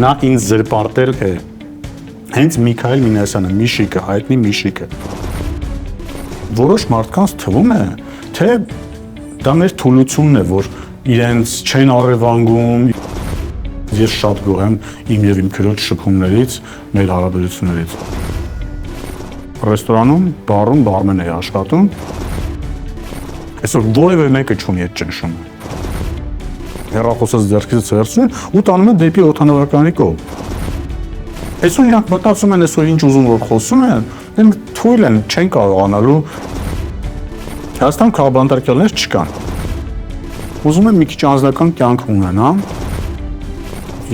Նա ինձ զրպարտել է հենց Միքայել Մինասյանը, Միշիկը, հայտնի Միշիկը։ Որոշ մարդկանց թվում է, թե դա մեր թուլությունն է, որ իրենց չեն առևանգում։ Ես շատ գոհ եմ իմ եւ իմ քրոջ շփումներից, մեր հարաբերություններից։ Ռեստորանում, բարում բարմեն էի աշխատում։ Այսօր որևէ մեկը չունի այդ ճնշումը։ Հեռախոսից ձեռքից վերցնում ու տանում են դեպի օդանավականի կողմ։ Այսօր իրանք մտածում են, այսօր ինչ ուզում որ խոսում են, դրանք թույլ են, չեն կարողանալու։ Հայաստան քաղաքաբանտարկյալներ չկան։ Ուզում եմ մի քիչ անձնական կյանք ունենամ։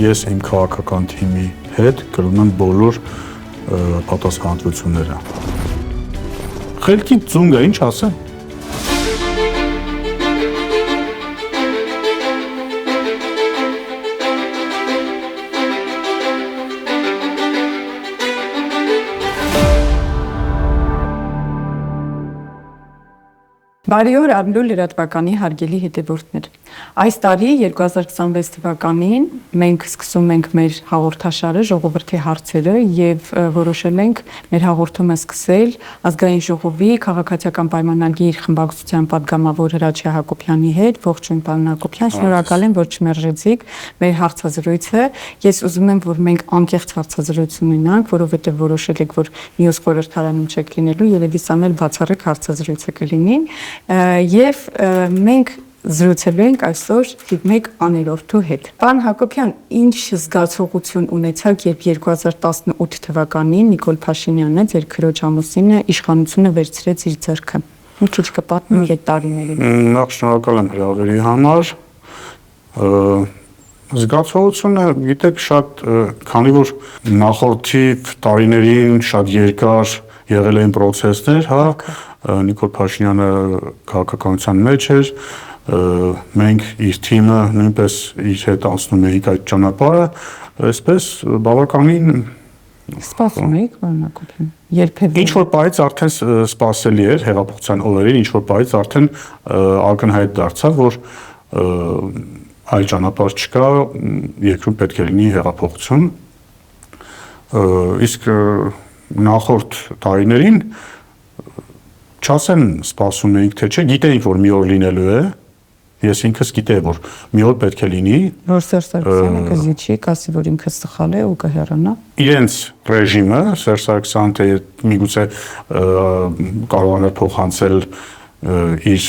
Ես իմ քաղաքական թիմի հետ կրում եմ բոլոր պատասխանատվությունները։ Խելքի ծունգը ինչ ասեմ։ Բարի օր Աբլու լրատվականի հարգելի հետևորդներ։ Այս տարի 2026 թվականին մենք սկսում ենք մեր հաղորդաշարը ժողովրդի հարցերը եւ որոշել ենք մեր հաղորդումը սկսել ազգային ժողովի քաղաքացիական պայմանագիր խմբակցության падգամավոր Հրաչյա Հակոբյանի հետ։ Ողջույն պարոն Հակոբյան, շնորհակալ եմ, որ չմերժեցիք մեր հարցազրույցը։ Ես ուզում եմ, որ մենք անկեղծ հարցազրույց ունենանք, որովհետեւ որոշել եք, որ մյուս խորհրդարանում չեք լինելու, երևի սա մեր բացառիկ հարցազրույցը կլինի։ Եվ մենք զրուցելու ենք այսօր մեկ աներորդու հետ։ Պարոն Հակոբյան, ինչ զգացողություն ունեցաք, երբ 2018 թվականին Նիկոլ Փաշինյանը, ձեր քրոջ ամուսինը, իշխանությունը վերցրեց իր ձեռքը։ Մի քիչ կպատմեք այդ տարիներին։ Նախ շնորհակալ եմ հրավերի համար։ Զգացողությունը, գիտեք, շատ, քանի որ նախորդիվ տարիներին շատ երկար եղել են process-ներ, հա, Նիկոլ Փաշինյանը քաղաքականության մեջ էր, մենք իր թիմը նույնպես իր հետ անցնում էինք այդ ճանապարհը, այսպես բավականին սպասում էիք, պարոն Հակոբյան, երբևէ։ Ինչ որ պայից արդեն սպասելի էր հեղափոխության օրերին, ինչ որ պայից արդեն ակնհայտ դարձավ, որ այլ ճանապարհ չկա, երկրում պետք է լինի հեղափոխություն, իսկ նախորդ տարիներին չասեմ սպասում էինք, թե չէ, գիտեինք, որ մի օր լինելու է, ես ինքս գիտեի, որ մի օր պետք է լինի, որ Սերժ Սարգսյանը կզիջի, կասի, որ ինքը սխալ է ու կհեռանա։ Իրենց ռեժիմը, Սերժ Սարգսյանը թե միգուցե կարողանա փոխանցել իր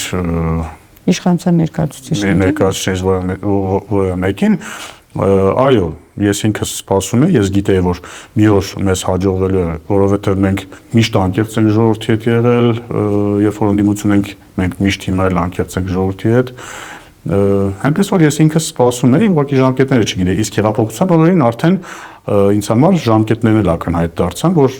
իշխանության ներկայացուցիչ որը մեկին, այո, ես ինքս սպասում եմ, ես գիտեի, որ մի օր մեզ հաջողվելու է, որովհետև մենք միշտ անկեղծ ենք ժողովրդի հետ եղել, երբ որ ընդդիմություն ենք, մենք միշտ հիմա էլ անկեղծ ենք ժողովրդի հետ, այնպես որ ես ինքս սպասում էի, ուղղակի ժամկետները չգիտեի, իսկ հեղափոխության օրերին արդեն ինձ համար ժամկետներն էլ ակնհայտ դարձան, որ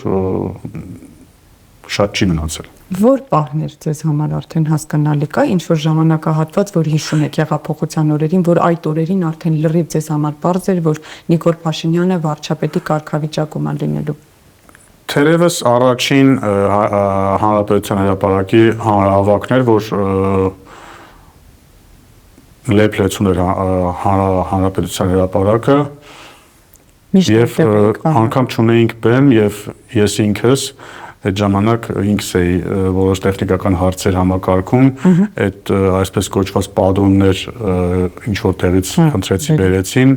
շատ չի մնացել։ Որ պահն էր ձեզ համար արդեն հասկանալի կա, ինչ որ ժամանակահատված, որ հիշում եք հեղափոխության օրերին, որ այդ օրերին արդեն լրիվ ձեզ համար պարզ էր, որ Նիկոլ Փաշինյանը վարչապետի կարգավիճակում է լինելու։ Թերևս առաջին հանրապետության հրապարակի հանրահավաքներ, որ լեփլեցուն էր հանրապետության հրապարակը, եւ անգամ չունեինք բեմ եւ ես ինքս այդ ժամանակ ինքս էի որոշ տեխնիկական հարցեր համակարգում, այդ այսպես կոչված падոններ ինչ որ տեղից խնդրեցի բերեցին,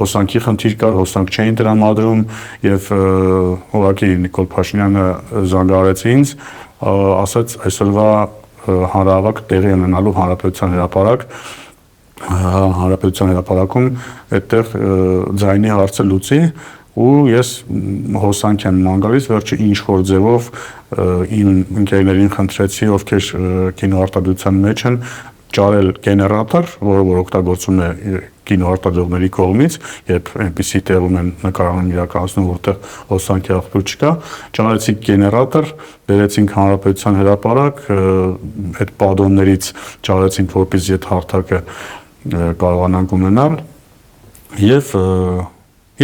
հոսանքի խնդիր կար, հոսանք չէին տրամադրում եւ ուղղակի Նիկոլ Փաշինյանը զանգահարեց ինձ, ասաց այսօրվա հանրահավաք տեղի ունենալու հանրապետության հրապարակում այդտեղ ձայնի հարցը լուծի ու ես հոսանք եմ ման գալիս, վերջը ինչ որ ձևով իմ ընկերներին խնդրեցի, ովքեր կինոարտադրության մեջ են, ճարել գեներատոր, որ օգտագործում է կինոարտադրողների կողմից, երբ այնպիսի տեղում են նկարահանում իրականացնում, որտեղ հոսանքի աղբյուր չկա, ճարեցինք գեներատոր, բերեցինք հանրապետության հրապարակ, այդ падոններից ճարեցինք, որպեսզի այդ հարթակը կարողանանք ունենալ եւ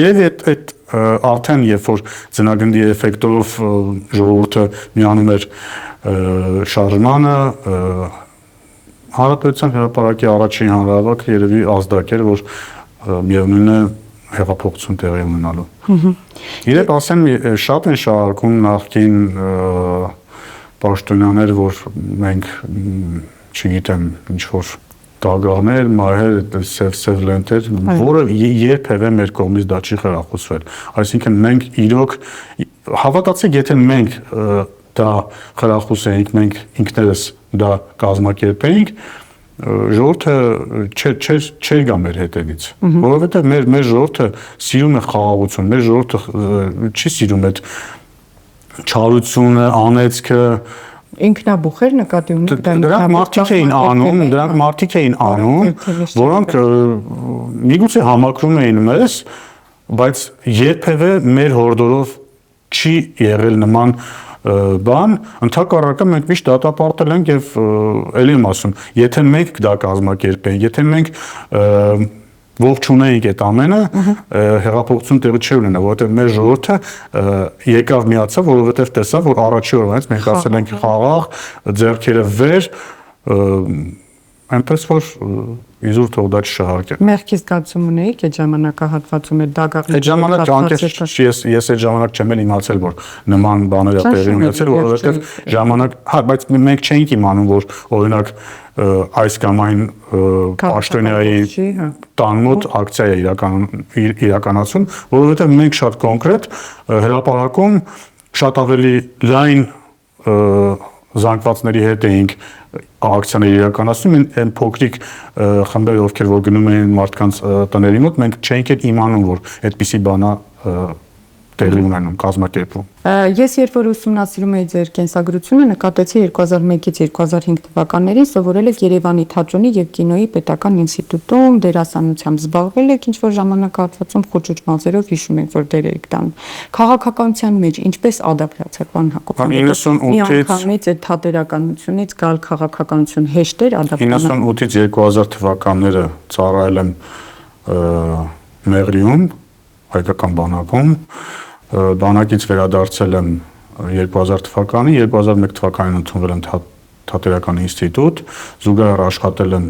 երևի այդ արդեն երբ որ ձնագնդի էֆեկտով ժողովուրդը միանում էր շարժմանը, հանրապետության հրապարակի առաջին հանրահավաքը երևի ազդակ էր, որ միևնույն է հեղափոխություն տեղի ունենալու։ Իրենք ասեմ շատ են շարունակում նախկին պաշտոնյաներ, որ մենք չգիտեմ ինչ որ տագաներ, մահեր, սև լենտեր, որը երբևէ մեր կողմից դա չի խրախուսվել։ Այսինքն մենք իրոք հավատացեք, եթե մենք դա խրախուսեինք, մենք ինքներս դա կազմակերպեինք, ժողովուրդը չէր գա մեր հետևից, որովհետև մեր ժողովուրդը սիրում է խաղաղություն, մեր ժողովուրդը չի սիրում այդ չարությունը, անեծքը, ինքնաբուխեր նկատի ունի դրանք մարդիկ էին անում, որոնք միգուցե համակրում էին մեզ, բայց երբևէ մեր հորդորով չի եղել նման բան, ընդհակառակը մենք միշտ դատապարտել ենք եւ ելի եմ ասում, եթե մենք դա կազմակերպեինք, եթե մենք ողջունեինք այդ ամենը, հեղափոխություն տեղի չի ունենա, որովհետև մեր ժողովուրդը եկավ միացավ, որովհետև տեսավ, որ առաջի օրվանից մենք ասել ենք խաղաղ, ձեռքերը վեր, այնպես որ իզուր թող դա չշահարկե։ Մեղքի զգացում ունեիք այդ ժամանակահատվածում այդ դագաղի։ Այդ ժամանակ ես այդ ժամանակ չեմ էլ իմացել, որ նման բաներ է տեղի ունեցել, որովհետև ժամանակ, հա, բայց մենք չէինք իմանում, որ օրինակ այս կամ այն պաշտոնյայի տան մոտ ակցիա է իրականացում, որովհետև մենք շատ կոնկրետ հրապարակում շատ ավելի լայն զանգվածների հետ էինք ակցիաներ իրականացնում, այն փոքրիկ խմբերը, ովքեր որ գնում էին մարդկանց տների մոտ, մենք չէինք էլ իմանում, որ այդպիսի բանա տեղի ունենում, կազմակերպվում։ Ես երբ որ ուսումնասիրում էի ձեր կենսագրությունը, նկատեցի 2001-ից 2005 թվականներին սովորել եք Երևանի թատրոնի եւ կինոյի պետական ինստիտուտում, դերասանությամբ զբաղվել եք, ինչ որ ժամանակահատվածում խոճուճ մազերով հիշում եք, որ դեր եք տանում։ Քաղաքականության մեջ ինչպես ադապտացիա, պարոն Հակոբյան։ 98-ից այդ թատերականությունից գալ քաղաքականություն հեշտ էր ադապտանալ։ 98-ից 2000 թվականները ծառայել եմ Մեղրիում, հայկական բանակում, բանակից վերադարձել եմ 2000 թվականին, 2001 թվականին ընդունվել եմ թատերական ինստիտուտ, զուգահեռ աշխատել եմ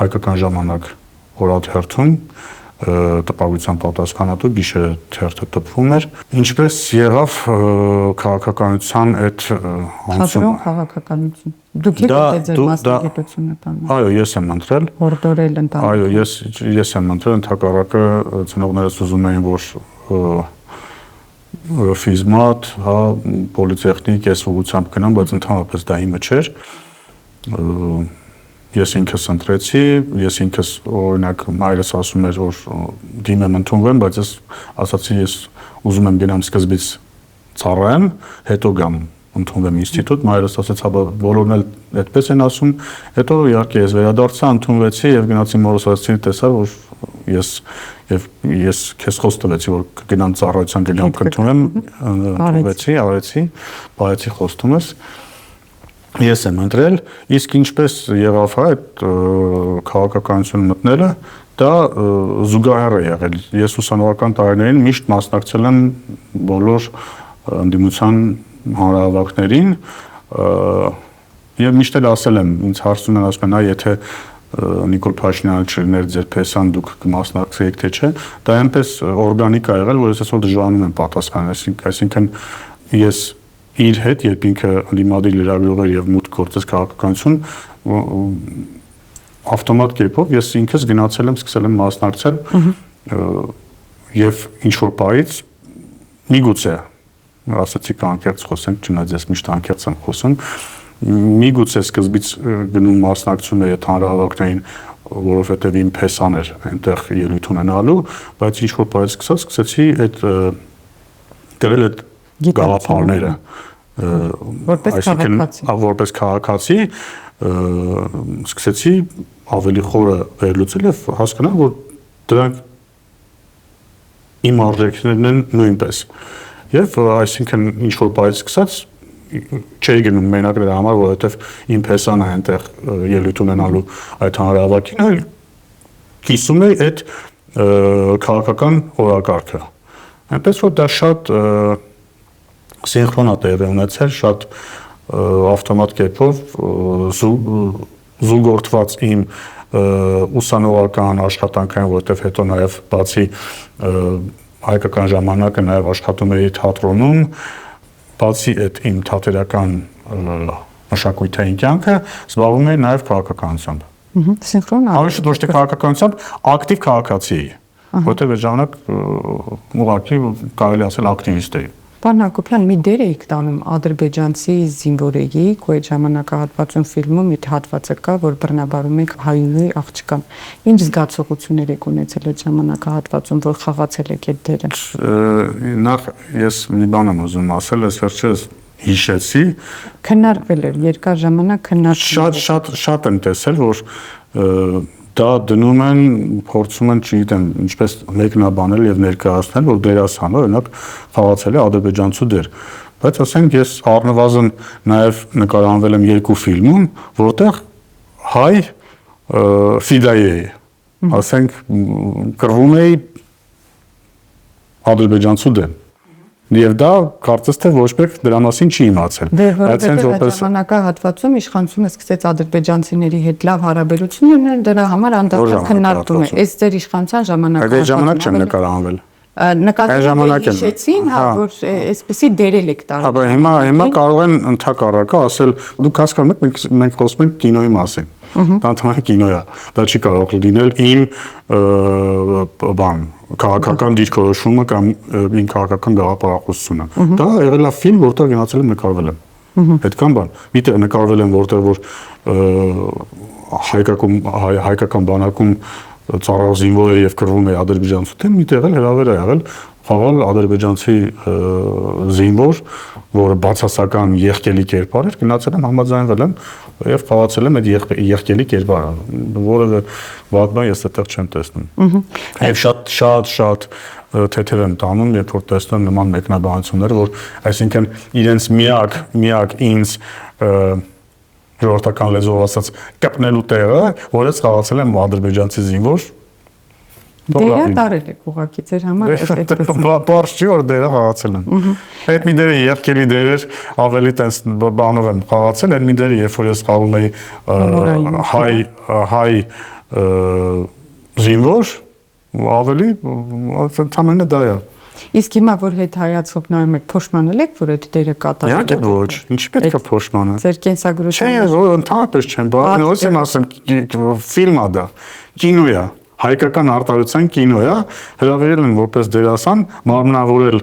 հայկական ժամանակ օրաթերթում, տպագրության պատասխանատու, գիշերը թերթը տպվում էր, ինչպես եղավ քաղաքականության այդ անցումը։ Քաղաքականություն։ Դուք եք ձեր մասնագիտությունը տանում։ Այո, ես եմ ընտրել։ Հորդորել ընտանիք։ Այո, ես եմ ընտրել, ընդհակառակը ծնողներս ուզում էին, որ ֆիզմատ, հա, պոլիտեխնիկ այս ուղղությամբ գնամ, բայց ընդհանրապես դա իմը չէր։ Ես ինքս ընտրեցի, ես ինքս օրինակ մայրս ասում էր, որ դիմեմ ընդունվեմ, բայց ես ասացի, ես ուզում եմ գնամ սկզբից ծառայեմ, հետո գամ ընդունվեմ ինստիտուտ, մայրս ասաց, հա բոլորն էլ այդպես են ասում, հետո իհարկե ես վերադարձա, ընդունվեցի եւ գնացի մորս ասացի, տեսա, որ ես քեզ խոսք տվեցի, որ կգնամ ծառայության գնամ կընդունվեմ, ընդունվեցի, արեցի, բարեցի խոստումս։ Ես եմ ընտրել, իսկ ինչպես եղավ այդ քաղաքականություն մտնելը, դա զուգահեռ է եղել։ Ես ուսանողական տարիներին միշտ մասնակցել եմ բոլոր ընդդիմության հանրահավաքներին եւ միշտ էլ ասել եմ, ինձ հարցնում են, ասում են, եթե Նիկոլ Փաշինյանը չլիներ ձեր փեսան, դուք կմասնակցեիք թե չէ, դա այնպես օրգանիկ ա եղել, որ ես այսօր դժվարանում եմ պատասխանել, այսինքն ես իր հետ, երբ ինքը ընդդիմադիր լրագրող էր եւ մուտք գործեց քաղաքականություն, ավտոմատ կերպով ես ինքս գնացել եմ, սկսել եմ մասնակցել եւ ինչ որ բայից միգուցե ասացի կանկերց խոսենք, չնայած ես միշտ անկերց եմ խոսում, միգուցե սկզբից գնում մասնակցում էի այդ հանրահավաքներին, որովհետեւ իմ փեսան էր այնտեղ ելույթ ունենալու, բայց ինչ որ բայից սկսեցի այդ գրել այդ գաղափարները, որպես քաղաքացի սկսեցի ավելի խորը վերլուծել եւ հասկանալ, որ դրանք իմ արժեքներն են նույնպես։ Եվ այսինքն ինչ որ բայից սկսած չէի գնում մենակ դրա համար, որովհետեւ իմ փեսան է այնտեղ ելույթ ունենալու այդ հանրահավաքին, այլ կիսում էի այդ քաղաքական օրակարգը։ Այնպես որ դա շատ սինխրոն է տեղի ունեցել, շատ ավտոմատ կերպով զուգորդված իմ ուսանողական աշխատանքային, որովհետև հետո նաև բացի հայկական ժամանակը նաև աշխատում էի թատրոնում, բացի այդ իմ թատերական մշակութային կյանքը զբաղվում էի նաև քաղաքականությամբ։ Սինխրոն Ավելի շուտ ոչ թե քաղաքականությամբ, ակտիվ քաղաքացի էի, որովհետև այդ ժամանակ ուղղակի կարելի ասել ակտիվիստ էի։ Պարոն Հակոբյան, մի դեր էիք տանում ադրբեջանցի զինվորեիք, ու այդ ժամանակահատվածում ֆիլմում մի հատված կա, որ բռնաբարում եք հայուհի աղջկան։ Ինչ զգացողություններ եք ունեցել այդ ժամանակահատվածում, որ խաղացել եք այդ դերը։ Նախ ես մի բան եմ ուզում ասել, ես վերջերս հիշեցի, Քննարկվել էր երկար ժամանակ քննարկվել։ շատ եմ տեսել, որ դա դնում են, փորձում են, չգիտեմ, ինչպես մեկնաբանել եւ ներկայացնել, որ դերասանը օրինակ խաղացել է ադրբեջանցու դեր։ Բայց ասենք ես առնվազն նաեւ նկարահանվել եմ երկու ֆիլմում, որտեղ հայ ֆիդայի էի։ Ասենք կռվում էի ադրբեջանցու դեմ։ Եվ դա կարծես թե ոչ մեկ դրա մասին չի իմացել։ Բայց հենց որպես ժամանակահատվածում իշխանությունը սկսեց ադրբեջանցիների հետ լավ հարաբերություն ունենալ, դրա համար անդադար քննարկում է։ Այս ձեր իշխանության ժամանակահատվածում։ Այդ ժամանակ չեմ նկարահանվել։ Նկատի հիշեցին, հա, որ այսպեսի դերել եք տարել։ Հա, հիմա կարող են ընդհակառակը ասել, դուք հասկանում եք, մենք խոսում ենք կինոյի մասին։ Դա ընդհանրապես կինո է։ Դա չի կարող լինել իմ բան, քաղաքական դիրքորոշումը կամ իմ քաղաքական գաղափարախոսությունը։ Դա եղել է ֆիլմ, որտեղ գնացել եմ նկարվել եմ։ Այդքան բան։ Միտեղ նկարվել եմ, որտեղ որ հայկական բանակում ծառայող զինվոր է եւ կռվում է ադրբեջանցու դեմ, միտեղ էլ հրավեր է եղել խաղալ ադրբեջանցի զինվոր, որը բացասական եղկելի կերպար էր, գնացել եմ համաձայնվել եմ եւ խաղացել եմ այդ եղկելի կերպարը, որը վատ բան ես այդտեղ չեմ տեսնում։ Եվ շատ թեթև եմ տանում, երբ որ տեսնում նման մեկնաբանություններ, որ այսինքն իրենց միակ ինձ ժողովրդական լեզվով ասած կպնելու տեղը, որ ես խաղացել եմ ադրբեջանցի զինվոր։ Դերը տարել եք ուղղակի ձեր համար այդպես։ Բարձ չի որ դերը խաղացել եմ։ Այդ մի դերը եղկելի դեր էր, ավելի տես բանով եմ խաղացել, այդ մի դերը երբ որ ես խաղում էի հայ զինվոր, ավելի ընդհանրապես դա է։ Իսկ հիմա որ հետ հայացքով նայում եք, փոշմանել եք, որ այդ դերը կատարել եք։ Իհարկե ոչ, ինչի պետք է փոշմանել։ Ձեր կենսագրությունը։ Չէ, ընդհանրապես չեմ, բանոց եմ ասում, ֆիլմ է դա, կինո է, հայկական արտադրության կինո է, հրավիրել են որպես դերասան, մարմնավորել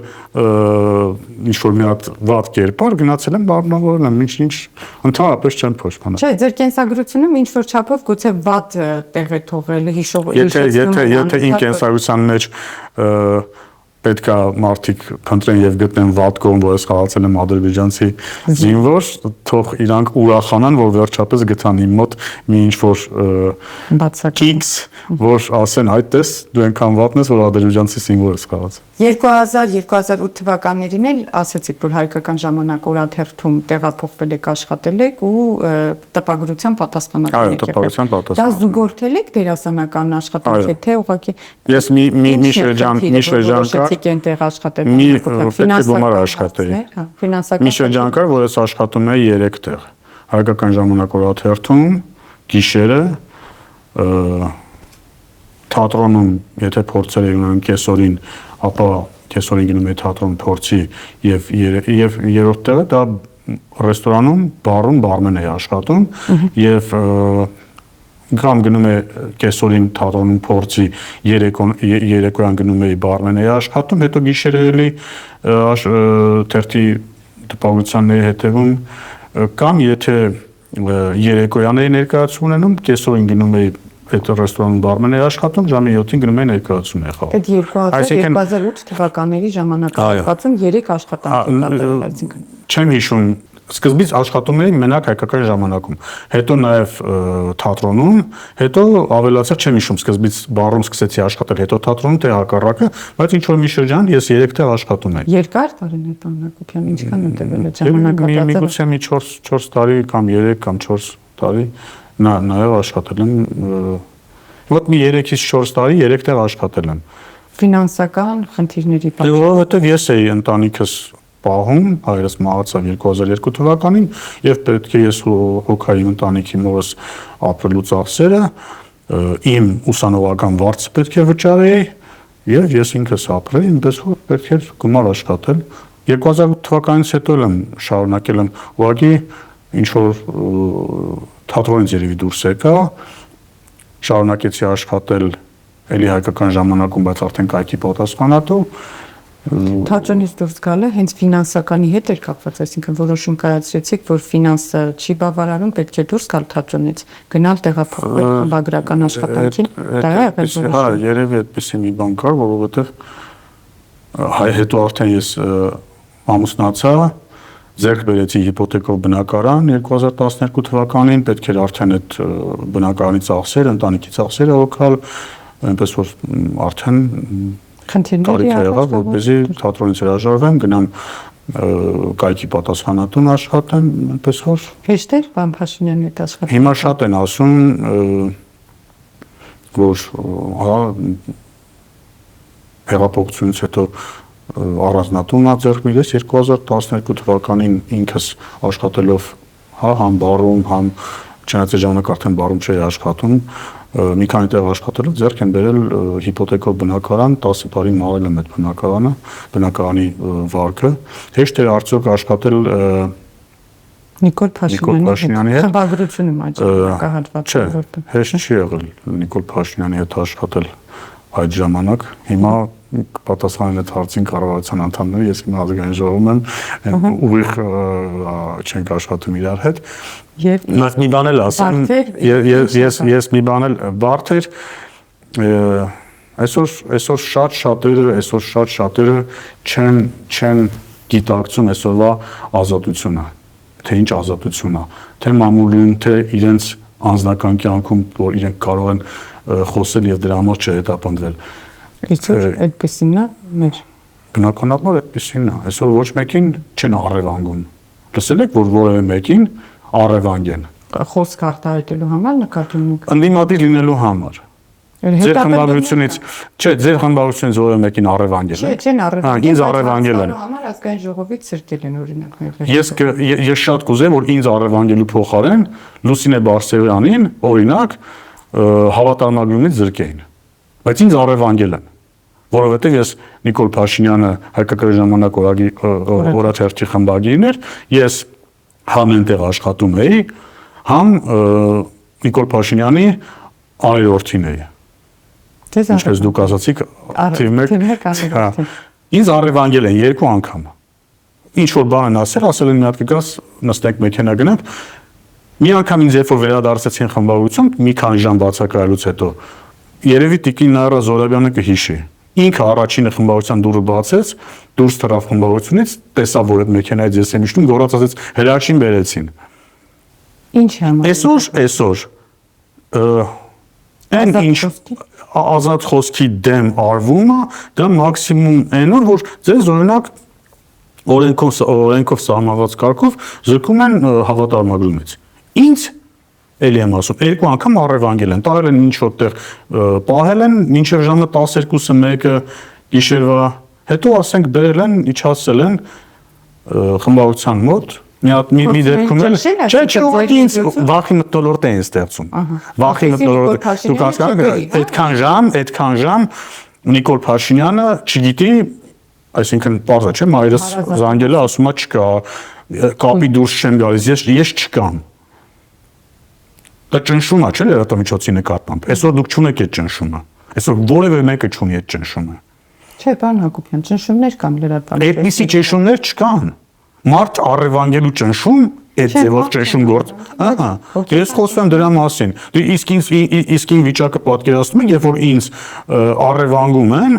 ինչ-որ մի հատ վատ կերպար, գնացել եմ մարմնավորել եմ, ինչ ընդհանրապես չեմ փոշմանել։ Չէ, ձեր կենսագրությունում ինչ-որ չափով գուցե վատ տեղ է թողել հիշող։ Եթե իմ կենսագրության մեջ պետք է մարդիկ փնտրեն եւ գտնեն վատ կողմ, որ ես խաղացել եմ ադրբեջանցի զինվոր, թող իրանք ուրախանան, որ վերջապես գտան իմ մոտ մի ինչ-որ X, որ ասեն, այդտես դու այնքան վատն ես, որ ադրբեջանցի զինվոր ես խաղացել։ 2000-2008 թվականներին էլ ասացիք, որ հայկական ժամանակ օրաթերթում տեղափոխվել եք աշխատել եք ու տպագրության պատասխանատու եք եղել։ Այո, տպագրության պատասխանատու։ Դա զուգորդել եք դերասանական աշխատանքի, թե ուղղակի։ Ես մի շրջան կար այնտեղ աշխատել գումար աշխատեի։ Մի շրջան կար, որ ես աշխատում էի 3 տեղ։ Հայկական ժամանակ օրաթերթում, գիշերը, թատրոնում, եթե փորձեր էի ունենում կեսօրին, ապա կեսօրին գնում էի թատրոն փորձի եւ երրորդ տեղը դա ռեստորանում, բարում բարմեն էի աշխատում եւ Կամ գնում է կեսօրին թատրոնում փորձի, երեկոյան գնում էի բարմեն էի աշխատում, հետո գիշերը էլի թերթի տպագրությանների հետևում կամ եթե երեկոյան էի ներկայացում ունենում, կեսօրին գնում էի այդ ռեստորանում բարմեն էի աշխատում, ժամի 7-ին գնում էի ներկայացում էի խաղում։ Այդ 2008 թվականների ժամանակահատվածում 3 աշխատանք Չեմ հիշում Սկզբից աշխատում էի մենակ հայկական ժամանակում, հետո նաև թատրոնում, հետո ավելացել չեմ հիշում, սկզբից բարում սկսեցի աշխատել, հետո թատրոնում թե հակառակը, բայց ինչ-որ մի շրջան ես 3 տեղ աշխատում էի։ Երկար տարին է Պարոն Հակոբյան, ինչքան է տևել այդ ժամանակահատվածը։ Միգուցե մի 4 տարի կամ 3 կամ 4 տարի նաև աշխատել եմ, ոտ մի 3-ից 4 տարի 3 տեղ աշխատել եմ։ Ֆինանսական խնդիրների պատճառով։ Որովհետև ես էի ընտանիքս պահում, հայրս մահացավ 2002 թվականին եւ պետք է ես հոգայի ընտանիքի մորս ապրելու ծախսերը իմ ուսանողական վարձը պետք է վճարեի եւ ես ինքս ապրեի, այնպես որ պետք է գումար աշխատել։ 2008 թվականից հետո եմ շարունակել եմ ուղղակի ինչ որ թատրոնից երևի դուրս եկա, շարունակեցի աշխատել էլի հայկական ժամանակում, բայց արդեն կայքի պատասխանատու։ Թատրոնից դուրս գալը հենց ֆինանսականի հետ էր կապված, այսինքն որոշում կայացրեցիք, որ ֆինանսը չի բավարարում, պետք է դուրս գալ թատրոնից, գնալ տեղափոխվել խմբագրական աշխատանքին։ Դա է եղել։ Հա, երևի այդպեսի մի բան կար, որովհետև հետո արդեն ես ամուսնացա, ձեռք բերեցի հիպոթեկով բնակարան 2012 թվականին, պետք էր արդեն այդ բնակարանի ծախսերը, ընտանիքի ծախսերը հոգալ, այնպես որ արդեն խնդիրների եղավ, որպեսզի թատրոնից հրաժարվեմ, գնամ կայքի պատասխանատուն աշխատեմ, այնպես որ հեշտ էր պարոն Փաշինյանի հետ աշխատել։ Հիմա շատ են ասում, որ հա հեղափոխությունից հետո առանձնատուն ձեռք բերես 2012 թվականին ինքս աշխատելով հա համ բարում, համ չնայած այդ ժամանակ արդեն բարում չէի աշխատում, մի քանի տեղ աշխատելով ձեռք են բերել հիպոթեկով բնակարան, 10 տարի մարել եմ այդ բնակարանի վարկը։ Հեշտ էր արդյոք աշխատել Նիկոլ Փաշինյանի հետ խմբագրությունում Չէ, հեշտ չի եղել Նիկոլ Փաշինյանի հետ աշխատել այդ ժամանակ։ Հիմա պատասխանեն այդ հարցին կառավարության անդամները, ես հիմա ազգային ժողովում եմ, ուղիղ չենք աշխատում իրար հետ։ Եվ մի բան էլ ասեմ, ես մի բան էլ բարդ էր, այսօր շատ շատերը չեն գիտակցում այսօրվա ազատությունը, թե ինչ ազատություն է, թե մամուլին, թե իրենց անձնական կյանքում, որ իրենք կարող են խոսել եւ դրա համար չհետապնդվել։ Այսօր այդպեսին է մեր բնականաբար այդպեսին է։ Այսօր ոչ մեկին չեն առևանգում։ Լսել եք, որ որևէ մեկին առևանգեն։ Խոսք արտահայտելու համար նկատում եք։ Ընդդիմադիր լինելու համար։ Ձեր խմբագրությունից, չէ, ձեր խմբագրությունից որևէ մեկին առևանգել են։ Չեն առևանգել։ Ինձ առևանգել են։ Համար ազգային ժողովից սրտել են օրինակ մեր։ Ես շատ կուզեմ, որ ինձ առևանգելու փոխարեն Լուսինե Բարսեղյանին, օրինակ, հավատարմագրումից զրկեին։ Բայց ինձ առևանգել են, որովհետև ես Նիկոլ Փաշինյանը հայկական ժամանակ օրաթերթի խմբագիրն էր, ես համ այնտեղ աշխատում էի, համ Նիկոլ Փաշինյանի արերորդին էի։ Ինչպես դուք ասացիք, թիվ 1, ինձ առևանգել են 2 անգամ։ Ինչ որ բան են ասել են մի հատ կգաս, նստենք մեքենա գնանք։ Մի անգամ ինձ երբ որ վերադարձեցին խմբագրություն, մի քանի ժամ բացակայելուց հետո, երևի տիկին Նաիրա Զոհրաբյանը կհիշի։ Ինքը առաջինը խմբագրության դուռը բացեց, դուրս թռավ խմբագրությունից, տեսավ, որ այդ մեքենայից ես եմ իջնում, գոռաց ասեց հրաշին բերեցին։ Ինչ համար։ Այսօր այն ինչ ազատ խոսքի դեմ արվում է, դա մաքսիմում այն որ ձեզ օրինակ օրենքով սահմանված կարգով զրկում են հավատարմագրումից։ Ինձ էլի եմ ասում, 2 անգամ առևանգել են, տարել են ինչ որտեղ պահել են, մինչև ժամը 12-ը 1-ը գիշերվա, հետո ասենք բերել են, իջացել են խմբագրության մոտ, մի դեպքում էլ չէ, ինձ վախի մթնոլորտ էին ստեղծում։ Վախի մթնոլորտ, դուք հասկանաք, այդքան ժամ Նիկոլ Փաշինյանը չգիտի, այսինքն պարզ է, չէ, մայրս զանգել է, ասում է չկա, կապի դուրս չեմ գալիս, ես չկամ։ Դա ճնշում է, չէ՞, լրատվամիջոցի նկատմամբ։ Այսօր դուք չունեք այդ ճնշումը։ Այսօր որևէ մեկը չունի այդ ճնշումը։ Չէ, պարոն Հակոբյան, ճնշումներ կան լրատվամիջոցի։ Այդպիսի ճնշումներ չկան։ Մարդ առևանգելու ճնշում, այդ ձևով ճնշում գործ։ Ահա, ես խոսում եմ դրա մասին։ Դու իսկ ինձ վիճակը պատկերացնում եք, երբ որ ինձ առևանգում են,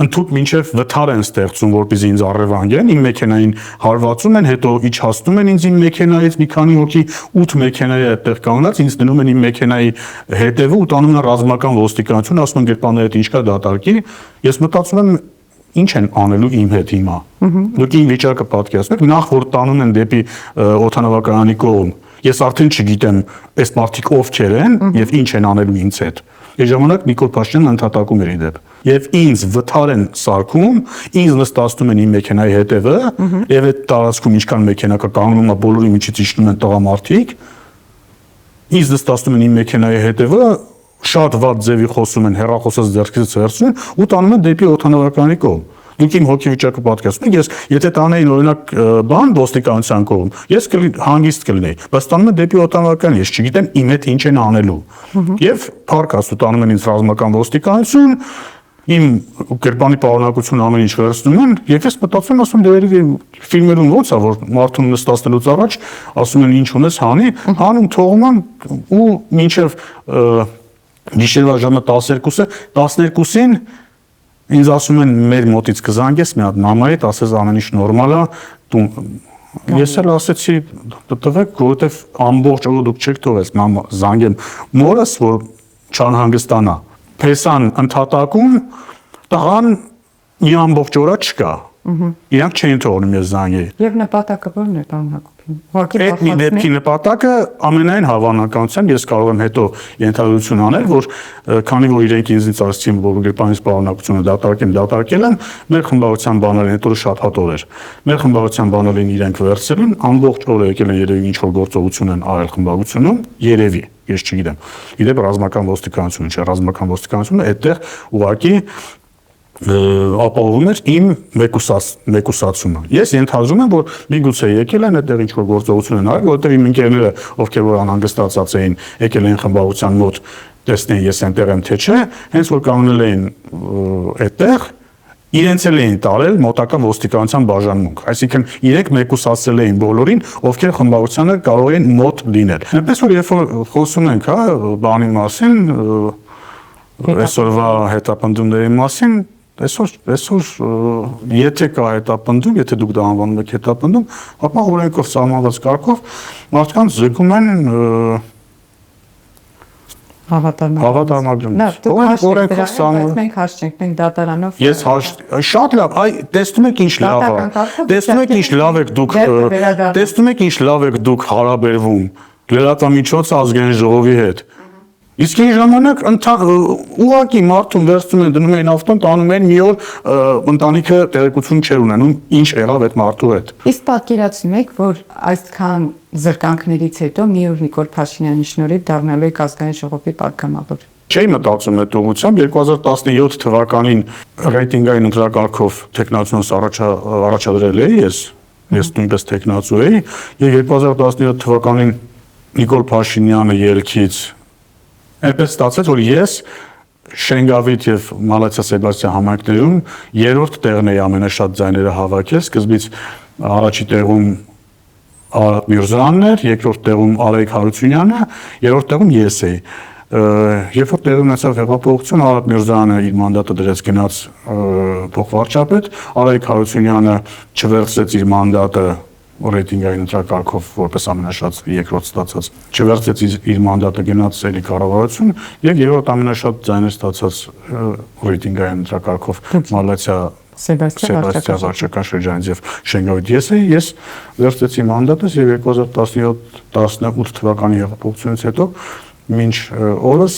ընդհանուր մինչև վթար են ստեղծում, որպեսզի ինձ առևանգեն, իմ մեքենային հարվածում են, հետո իջացնում են ինձ իմ մեքենայից մի քանի հոգի 8 մեքենայի այդտեղ կանգնած, ինձ դնում են իմ մեքենայի հետևը ու տանում են ռազմական ոստիկանություն, ասում են գերպաները ինչ կա դատարկի, ես մտածում եմ ինչ են անելու իմ հետ հիմա։ Դուք իմ վիճակը պատկերացնում եք, նախ որ տանում են դեպի օդանավակայանի կողմ, ես արդեն չգիտեմ այս մարդիկ ովքեր են եւ ինչ են անելու ինձ հետ։ Այդ ժամանակ Նիկոլ Փաշինյանն ընդհատակում էր իդեպ։ Եվ ինձ վթար են սարքում, ինձ նստացնում են իմ մեքենայի հետևը, եւ այդ տարածքում ինչքան մեքենա կա կանգնում է բոլորի միջից իջնում են տղամարդիկ, ինձ նստացնում են իմ մեքենայի հետևը, շատ վատ ձևի խոսում են, հեռախոսից ձեռքից վերցնում են ու տանում են դեպի օդանավականի կողմ։ Դուք իմ հոգեվիճակը պատկերացնում եք, ես եթե տանեին օրինակ բան ոստիկանության կողմ, ես հանգիստ կլինեի, բայց տանում են դեպի օդանավական, ես չգիտեմ իմ հետ ինչ են անելու։ Եվ փառք Աստծո տանում են ինձ ռազմական ոստիկանություն, իմ գրպանի պարունակությունը ամեն ինչ վերցնում են, եւ ես մտածում եմ, ասում դերերի ֆիլմերում ոնց է, որ մարդուն նստացնելուց առաջ ասում են ինչ ունես հանի, հանում թողում են ու մինչև գիշերվա ժամը 12-ը, 12-ին ինձ ասում են մեր մոտից կզանգես մի հատ մամայի, ասես ամեն ինչ նորմալ է, ես էլ ասեցի տվեք, որովհետև ամբողջ օրը դուք չեք թողես, մամա զանգեմ մորս, որ չանհանգստանա։ Փեսան ընդհատակում տղան մի ամբողջ օր չկա։ Իրանք չէին թողնում ես զանգեի։ Եվ նպատակը ո՞րն է, պարոն Հակոբյան։ Այդ մի դեպքի նպատակը ամենայն հավանականությամբ ես կարող եմ հետո ենթադրություն անել, որ քանի որ իրենք ինձնից ասացին, որ գրպանից պարունակությունը դատարկել են, մեր խմբավորության բանալին հետո շատ հատոր էր։ Մեր խմբավորության բանալին իրենք վերցրել են, ամբողջ օրը եկել են երևի ինչ որ գործողություն են արել խմբավորությունում, երևի, ես չգիտեմ։ Իդեպ ռազմական ոստիկանությունը չէ, ռազմական ոստիկանությունը այդտեղ ուղղակի ապահովում էր իմ մեկուսացումը։ Ես ենթադրում եմ, որ միգուցե եկել են այդտեղ ինչ-որ գործողություն են արել, որովհետև իմ ընկերները, ովքեր որ անհանգստացած էին, եկել են խմբավորության մոտ, տեսնեն ես այնտեղ եմ թե չէ, հենց որ կանգնել էին այդտեղ, իրենց էլ էին տարել մոտակա ոստիկանության բաժանմունք, այսինքն իրենք մեկուսացրել էին բոլորին, ովքեր խմբավորությանը կարող են մոտ լինել։ Այնպես որ երբ որ խոսում ենք, հա, բանի մասին, այսօրվա հետապնդումների մասին, այսօր եթե կա հետապնդում, եթե դուք դա անվանում եք հետապնդում, ապա օրենքով սահմանված կարգով մարդկանց զրկում են հավատարմագրումից։ Օրենքով սահմանված։ Մենք հաշ չենք, մենք դատարանով։ Ես շատ լավ, այ տեսնում եք ինչ լավ է։ Տեսնում եք ինչ լավ եք դուք, տեսնում եք ինչ լավ եք դուք հարաբերվում լրատվամիջոցը ազգային ժողովի հետ։ Իսկ այն ժամանակ ուղղակի մարդուն վերցնում են դնում են ավտոն, տանում են մի օր ընտանիքը տեղեկություն չէր ունենում ինչ եղավ այդ մարդու հետ։ Իսկ պատկերացնում եք, որ այսքան զրկանքներից հետո մի օր Նիկոլ Փաշինյանի շնորհիվ դառնալու եք ազգային ժողովի պատգամավոր։ Չէի մտածում այդ ուղղությամբ 2017 թվականին ռեյտինգային ընտրակարգով տեխնացիոնս առաջադրել էի ես նույնպես տեխնացու էի եւ 2017 թվականին Նիկոլ Փաշինյանը ելքից այնպես ստացեց, որ ես Շենգավիթ եւ Մալացիա Սեբաստիան համայնքներում երրորդ տեղն էի ամենաշատ ձայները հավաքել, սկզբից առաջի տեղում Արադ Միրզյանն էր, երկրորդ տեղում Արայիկ Հարությունյանը, երրորդ տեղում ես էի։ Երբ որ տեղի ունեցավ հեղափոխություն, Արադ Միրզյանը իր մանդատը դրեց գնաց փոխվարչապետ, Արայիկ Հարությունյանը չվերցրեց իր մանդատը ռեյտինգային ընտրակարգով որպես ամենաշատ երկրորդ ստացած չվերցրեց իր մանդատը գնաց էլի կառավարություն եւ երրորդ ամենաշատ ձայներ ստացած ռեյտինգային ընտրակարգով Մալացիա Սեբաստիա վարչական շրջանից եւ Շենգավիթ ես վերցրեցի մանդատս եւ 2017-18 թվականի հեղափոխությունից հետո մինչ օրս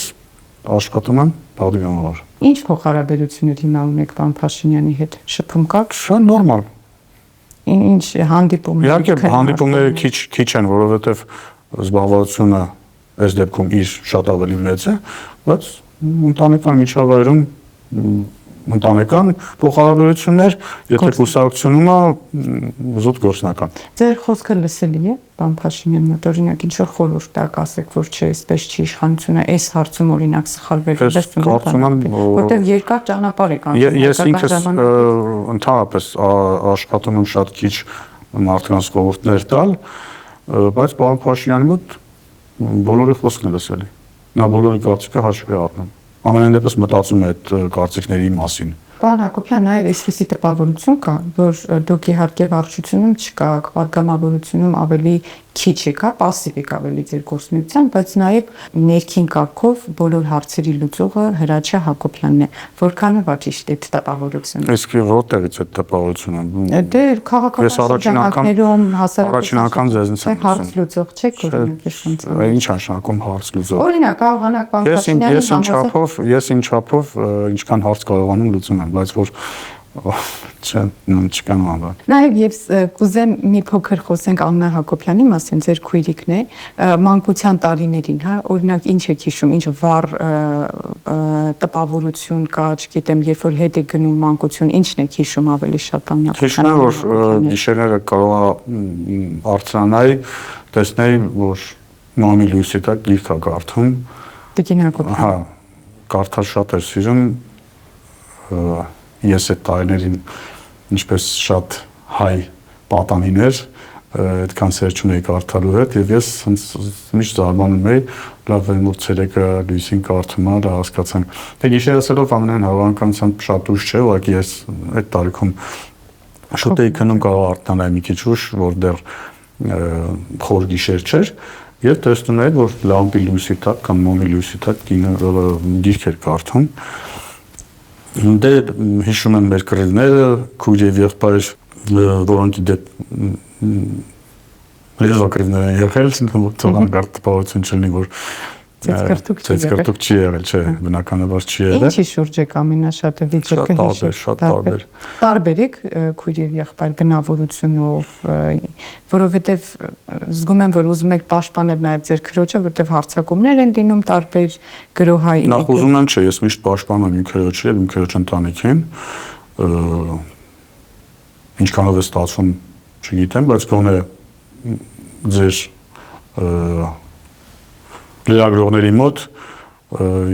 աշխատում եմ Բաղդիվանով։ Ինչ փոխհարաբերություններ հիմա ունեք պարոն Փաշինյանի հետ։ Շփում կաք։ Շատ նորմալ։ Ինչ հանդիպումներ։ Իհարկե հանդիպումները քիչ են, որովհետև զբաղվածությունը այս դեպքում իր շատ ավելի մեծ է, բայց ընտանեկան միջավայրում ընտանեկան փոխհարաբերություններ, եթե կուսակցությունում է զուտ գործնական։ Ձեր խոսքը լսելի է, պարոն Փաշինյան, մոտ օրինակ ինչ որ խորհուրդ տակ ասեք, որ չէ, այսպես չի իշխանությունը այս հարցում օրինակ սխալվել, որտեղ երկար ճանապարհ եք անցել։ Ես ինքս ընդհանրապես աշխատում եմ շատ քիչ մարդկանց խորհուրդներ տալ, բայց պարոն Փաշինյանի մոտ բոլորի խոսքն է լսելի։ Նա բոլորի կարծիքը հաշվի առնում։ Ամենայն դեպս մտածում է այդ կարծիքների մասին։ Պարոն Հակոբյան, նաև այսպիսի տպավորություն կա, որ դուք իհարկե վարչությունում չկաք, պատգամավորությունում ավելի քիչ եք, պասիվ եք ավելի ձեր գործունեության, բայց նաև ներքին կարգով բոլոր հարցերի լուծողը Հրաչյա Հակոբյանն է, որքանով ճիշտ է տպավորությունը։ Իսկ որտեղից է տպավորությունը։ Դե քաղաքական առաջին անգամ ձեզնից եմ հարց լուծող չեք օրինակ։ Ինչ նշանակում հարց լուծող։ Օրինակ կարողանակ Ես ինչ չափով ինչքան հարց կարողանում լուծում եմ, բայց որ չկան բան։ Նաև եւ կուզեմ մի փոքր խոսենք Աննա Հակոբյանի մասին, ձեր քույրիկն է, մանկության տարիներին, հա, օրինակ ինչ եք հիշում, ինչ վառ տպավորություն կա, չգիտեմ, երբ որ հետ եք գնում մանկություն, ինչն եք հիշում ավելի շատ Աննա Հիշում եմ, որ գիշերները կարող է արձանայի, տեսնեի, որ մամի լույսի տակ գիրք է կարդում։ Տիկին Հակոբյան։ Հա, կարդալ շատ էր սիրում։ Ես այդ տարիներին ինչպես շատ հայ պատանիներ այդքան սեր չունեի կարդալու հետ եւ ես միշտ զարմանում էի լավ որ ցերեկը լույսին կարդում ա դա հասկացան դե գիշերասելով ամենայն հավանականությամբ շատ ուշ չէ ուղղակի ես այդ տարիքում շուտ էի քնում կարող արթնանալ մի քիչ ուշ որ դեռ խոր գիշեր չէր եւ տեսնում էի որ լամպի լույսի տակ կամ մոմի լույսի տակ կինը գիրք էր կարդում Դե հիշում եմ մեր կռիվները, քույր եւ եղբայր, որոնք դե լեզվակրիվներ են եղել, ցանկացած տպավորություն չլինի, որ ծեցկրտուկ չի եղել, չէ, բնականաբար չի եղել։ Ինչի շուրջ եք ամենաշատը վիճակը հիշում։ Շատ տարբեր։ Տարբեր եք քույր եւ եղբայր բնավորությունով, որովհետեւ զգում եմ, որ ուզում եք պաշտպանել նաեւ ձեր քրոջը, որովհետեւ հարցակումներ են լինում տարբեր գրոհայ։ Նախ ուզում եմ, չէ, ես միշտ պաշտպանում իմ քրոջը եւ իմ քրոջ ընտանիքին։ Ինչքանով է ստացվում, չգիտեմ, բայց գոնե ձեր լրագրողների մոտ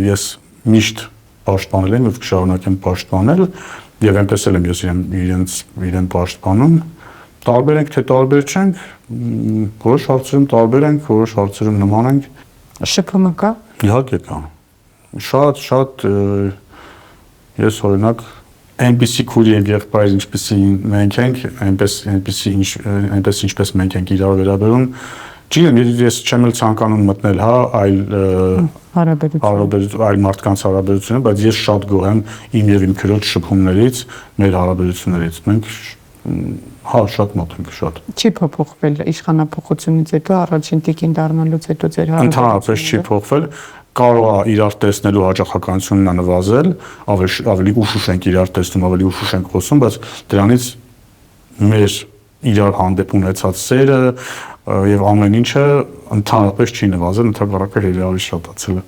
ես միշտ պաշտպանել եմ եւ կշարունակեմ պաշտպանել եւ այնպես եմ ես իրեն պաշտպանում տարբեր ենք թե տարբեր չենք որոշ հարցերում տարբեր ենք որոշ հարցերում նման ենք շփումը կա իհարկե կա շատ ես օրինակ այնպեսի քույր եւ եղբայր ինչպեսի մենք ենք այնպես ինչպես մենք ենք իրար վերաբերում Չգիտեմ, ես չեմ էլ ցանկանում մտնել, հա, այլ հարաբերություն, այլ մարդկանց հարաբերություններ, բայց ես շատ գոհ եմ իմ եւ իմ քրոջ շփումներից, մեր հարաբերություններից։ Մենք հա շատ մոտ ենք շատ։ Չի փոփոխվել իշխանապողությունից հետո առաջին տիկին դառնալուց հետո ձեր հարաբերությունը։ Ընդհանրապես չի փոխվել։ Կարող է իրար տեսնելու հաճախականությունն նվազել, ավելի ուշ ենք իրար տեսնում, ավելի ուշ ենք խոսում, բայց դրանից մեր իրար հանդեպ ունեցած սերը եւ ամեն ինչը ընդհանրապես չի նվազել, ընդհանրապես հերավի շատացել է,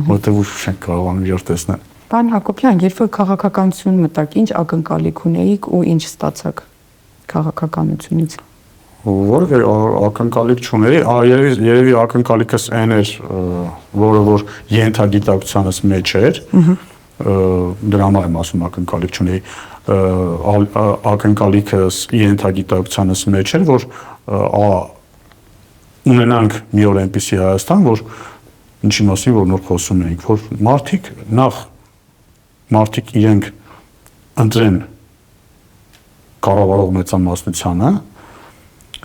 որտեղ ուշ չենք կարողանում իրար տեսնել։ Պարոն Հակոբյան, երբ որ քաղաքականություն մտաք, ինչ ակնկալիք ունեիք ու ինչ ստացաք քաղաքականությունից։ Որը ակնկալիք չունեի, երևի ակնկալիքս այն էր, որը որ ենթագիտակցությանս մեջ էր, դրա համար եմ ասում ակնկալիք չունեի, ակնկալիքս ենթագիտակցությանս մեջ էր, որ ունենանք մի օր այնպիսի Հայաստան, որ ինչի մասին որ նոր խոսում էինք, որ մարդիկ իրենք ընտրեն կառավարող մեծամասնությանը,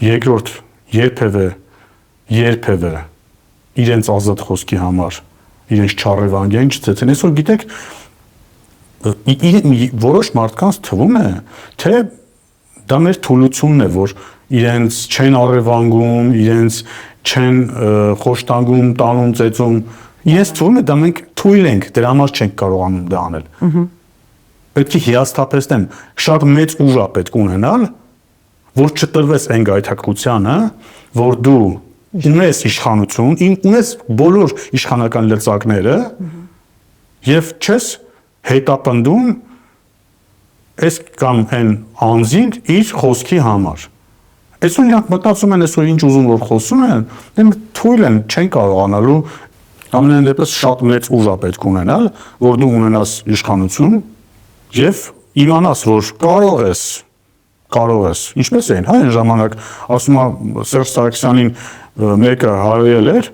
երկրորդ երբևէ իրենց ազատ խոսքի համար իրենց չառևանգեն, չծեծեն, այսօր գիտեք որոշ մարդկանց թվում է, թե դա մեր թուլությունն է, որ իրենց չեն առևանգում, իրենց չեն խոշտանգում, տանում, ծեծում։ Ես թվում է դա մենք թույլ ենք, դրա համար չենք կարողանում դա անել։ Պետք է հիասթափեցնեմ, շատ մեծ ուժ է պետք ունենալ, որ չտրվես այն գայթակղությանը, որ դու ունես իշխանություն, ունես բոլոր իշխանական լծակները եւ չես հետապնդում այս կամ այն անձին իր խոսքի համար։ Այսօր նրանք մտածում են, այսօր ինչ ուզում որ խոսում են, դեմ թույլ են, չեն կարողանալու ամենայն դեպս շատ մեծ ուժ է պետք ունենալ, որ դու ունենաս իշխանություն եւ իմանաս, որ կարող ես, ինչպես էին, հա, այն ժամանակ ասում է Սերժ Սարգսյանին մեկը հարել էր,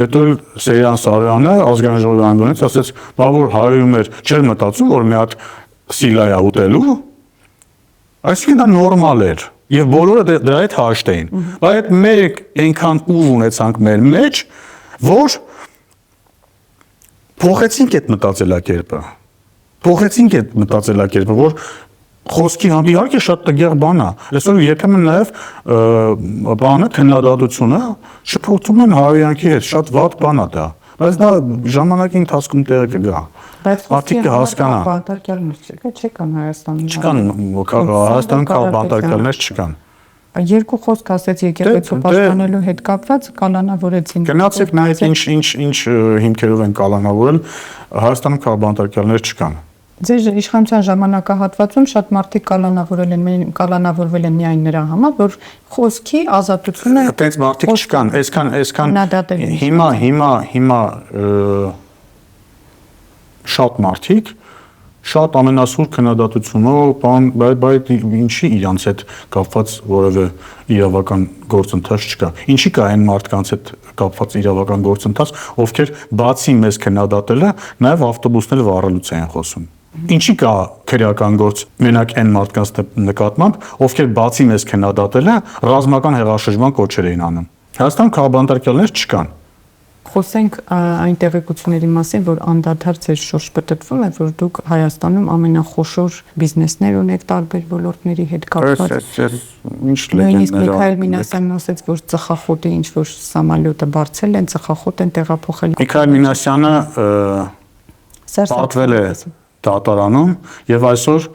հետո Սեյրան Սարյանը ազգային ժողովի անդոնից ասեց, բա որ հարում էր, չէր մտածում, որ մի հատ սիլա է ուտելու, այսինքն դա նորմալ էր, եւ բոլորը դրա հետ հաշտ էին, բայց այդ մենք այնքան ուժ ունեցանք մեր մեջ, որ փոխեցինք այդ մտածելակերպը, որ խոսքի համ իհարկե շատ տգեղ բան է, այսօր երբեմն նաև բանը քննադատությունը շփոթում են հայրենիքի հետ, շատ վատ բան է դա, բայց դա ժամանակի ընթացքում տեղը կգա։ մարդիկ հասկանան։ Բանտարկյալներ չկան Հայաստանում։ Չկան, Հայաստանում կա բանտարկյալներ չկան։ Երկու խոսք ասեց եկեղեցու պաշտպանելու հետ կապված կալանավորեցին։ Գնացեք նայեք ինչ հիմքերով են կալանավորել, Հայաստանում կա բանտարկյալներ չկան։ Ձեր իշխանության ժամանակահատվածում շատ մարդիկ կալանավորվել են միայն նրա համար, որ խոսքի ազատությունը այդպես մարդիկ չկան, այսքան հիմա շատ մարդիկ շատ ամենասուր քննադատությունով, բայց ինչի իրանց հետ կապված որևէ իրավական գործընթաց չկա։ Ինչի կա այն մարդկանց հետ կապված իրավական գործընթաց, ովքեր բացի մեզ քննադատելը, նաև ավտոբուսները վառելուց են խոսում։ Ինչի կա քրեական գործ մենակ այն մարդկանց նկատմամբ, ովքեր բացի մեզ քննադատելը, ռազմական հեղաշրջման կոչեր էին անում։ Հայաստանում քաղաքաբանտարկյալներ չկան։ Խոսենք այն տեղեկությունների մասին, որ անդադար ձեր շուրջ պտտվում է, որ դուք Հայաստանում ամենախոշոր բիզնեսներ ունեք տարբեր ոլորտների հետ կապված։ Ինչ նույնիսկ Միքայել Մինասյանն ասաց, որ ծխախոտի ինչ որ սամալյոտը բարձել են, ծխախոտ են տեղափոխել։ Միքայել Մինասյանը պատվել է դատարանում եւ այսօր